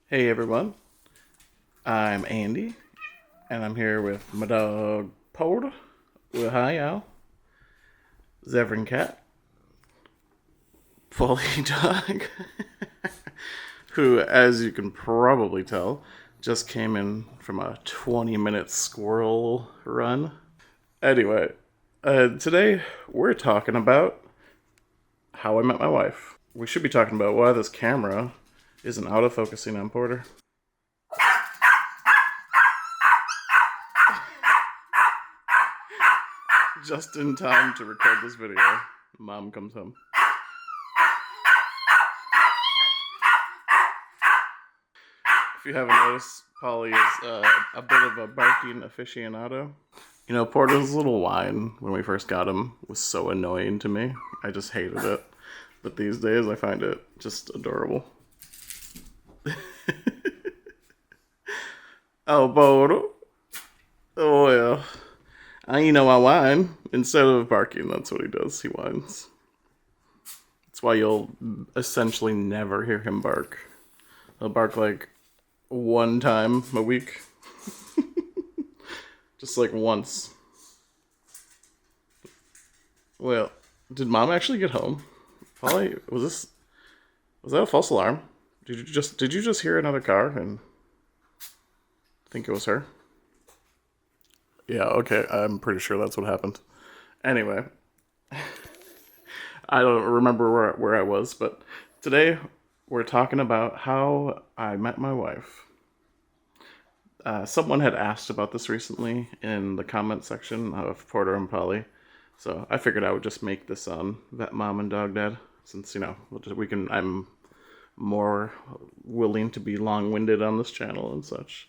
Hey everyone, I'm Andy, and I'm here with my dog Porter. Well, hi y'all, Zevran Cat, Polly Dog, who, as you can probably tell, just came in from a 20-minute squirrel run. Anyway, today we're talking about how I met my wife. We should be talking about why this camera isn't autofocusing on Porter. Just in time to record this video. Mom comes home. If you haven't noticed, Polly is a bit of a barking aficionado. You know, Porter's little whine when we first got him was so annoying to me. I just hated it. But these days I find it just adorable. Oh, Porter. Oh, yeah. I whine. Instead of barking, that's what he does. He whines. That's why you'll essentially never hear him bark. He'll bark like one time a week. Just like once. Well, did Mom actually get home? Polly, was that a false alarm? Did you just hear another car and think it was her? Yeah, okay, I'm pretty sure that's what happened. Anyway, I don't remember where I was, but today we're talking about how I met my wife. Someone had asked about this recently in the comment section of Porter and Polly, so I figured I would just make this on Vet Mom and Dog Dad, since we can. I'm more willing to be long-winded on this channel and such.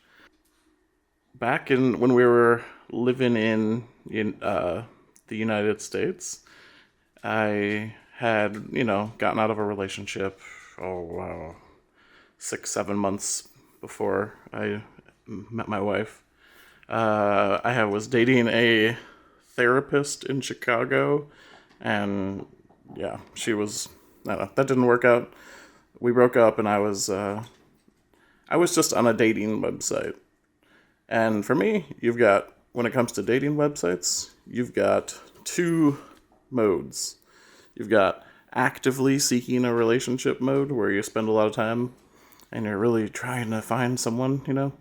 Back in when we were living in the United States, I had gotten out of a relationship. Oh wow, 6-7 months before I met my wife. I was dating a therapist in Chicago, and yeah, she was. I don't know, that didn't work out. We broke up, and I was just on a dating website. And for me, when it comes to dating websites, you've got two modes. You've got actively seeking a relationship mode where you spend a lot of time and you're really trying to find someone.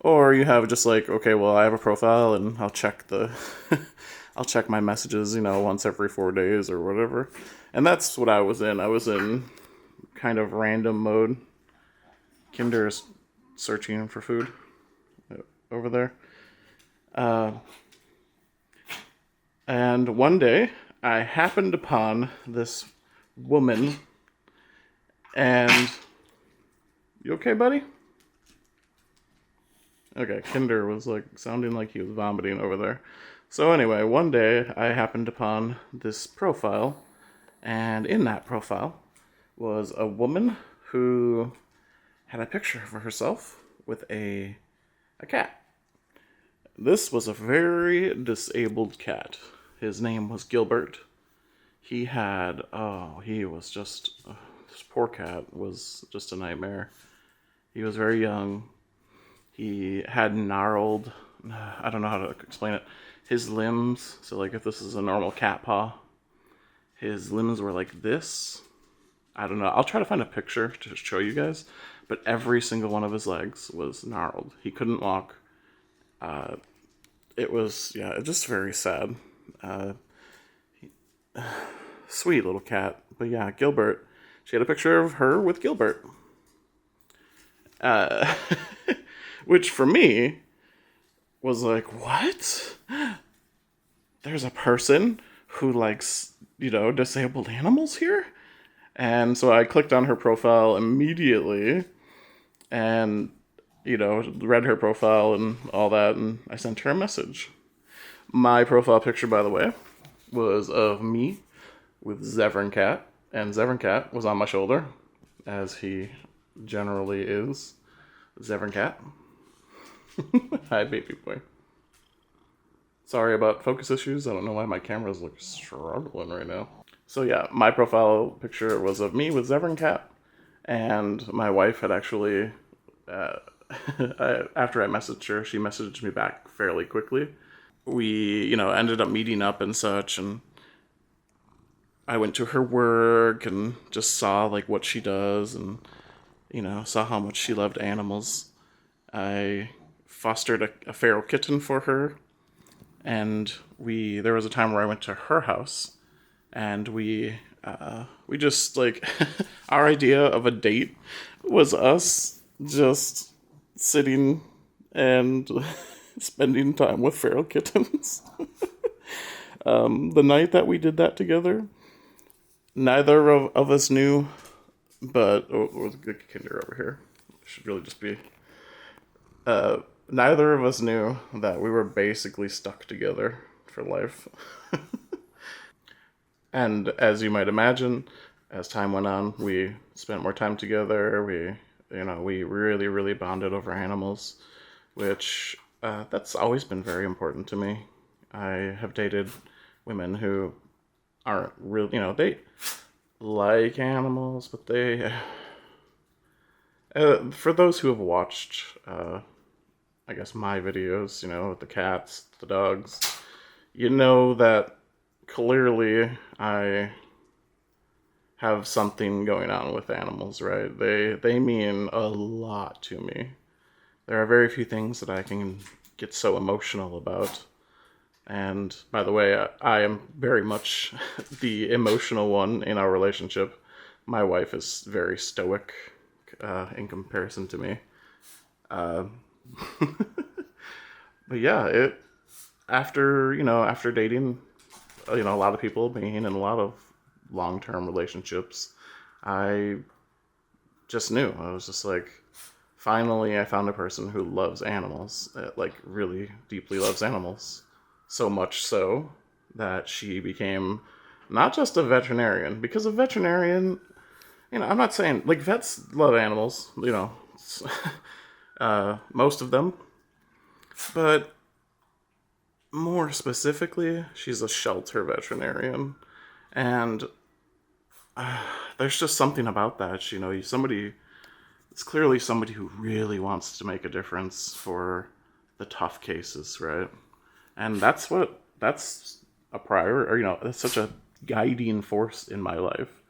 Or you have just like, okay, well, I have a profile and I'll check I'll check my messages, once every 4 days or whatever. And that's what I was in. I was in kind of random mode. Kinder is searching for food over there. And one day, I happened upon this woman, and you okay, buddy? Okay, Kinder was like sounding like he was vomiting over there. So anyway, one day I happened upon this profile, and in that profile was a woman who had a picture of herself with a cat. This was a very disabled cat. His name was Gilbert. This poor cat was just a nightmare. He was very young. He had gnarled, I don't know how to explain it, his limbs. So, like, if this is a normal cat paw, his limbs were like this. I don't know. I'll try to find a picture to show you guys. But every single one of his legs was gnarled. He couldn't walk. It was, yeah, just very sad. Sweet little cat. But yeah, Gilbert. She had a picture of her with Gilbert. Uh, which for me was like, what? There's a person who likes, disabled animals here? And so I clicked on her profile immediately and, read her profile and all that, and I sent her a message. My profile picture, by the way, was of me with Zevran Cat, and Zevran Cat was on my shoulder, as he generally is. Zevran Cat. Hi, baby boy. Sorry about focus issues. I don't know why my camera's like struggling right now. So yeah, my profile picture was of me with Zevran Cat, and my wife had actually after I messaged her, she messaged me back fairly quickly. We, ended up meeting up and such, and I went to her work and just saw like what she does, and saw how much she loved animals. I fostered a feral kitten for her, and there was a time where I went to her house, and we just like our idea of a date was us just sitting and spending time with feral kittens. The night that we did that together, neither of us knew, but the good kinder over here should really just be. Neither of us knew that we were basically stuck together for life. And as you might imagine, as time went on, we spent more time together. We really, really bonded over animals, which that's always been very important to me. I have dated women who aren't really, they like animals, but they, for those who have watched, I guess my videos, with the cats, the dogs, that clearly I have something going on with animals, right? They mean a lot to me. There are very few things that I can get so emotional about. And by the way, I am very much the emotional one in our relationship. My wife is very stoic in comparison to me. But yeah, after dating, a lot of people, being in a lot of long-term relationships, I just knew. I was just like, finally I found a person who loves animals, like really deeply loves animals. So much so that she became not just a veterinarian, because a veterinarian, I'm not saying, like, vets love animals, most of them, but more specifically, she's a shelter veterinarian. And there's just something about that. It's clearly somebody who really wants to make a difference for the tough cases, right? And that's a that's such a guiding force in my life,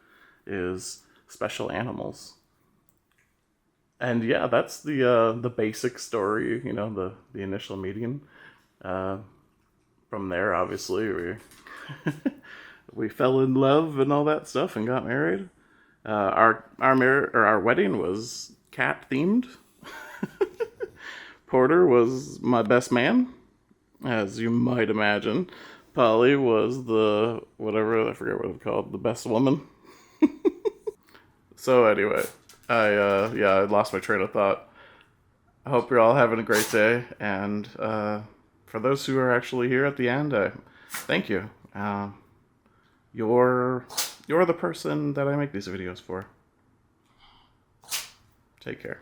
is special animals. And yeah, that's the basic story, the initial meeting. From there, obviously, we fell in love and all that stuff and got married. Our wedding was cat themed. Porter was my best man, as you might imagine. Polly was the whatever, I forget what it's called, the best woman. So anyway, I lost my train of thought. I hope you're all having a great day, and for those who are actually here at the end, thank you. You're the person that I make these videos for. Take care.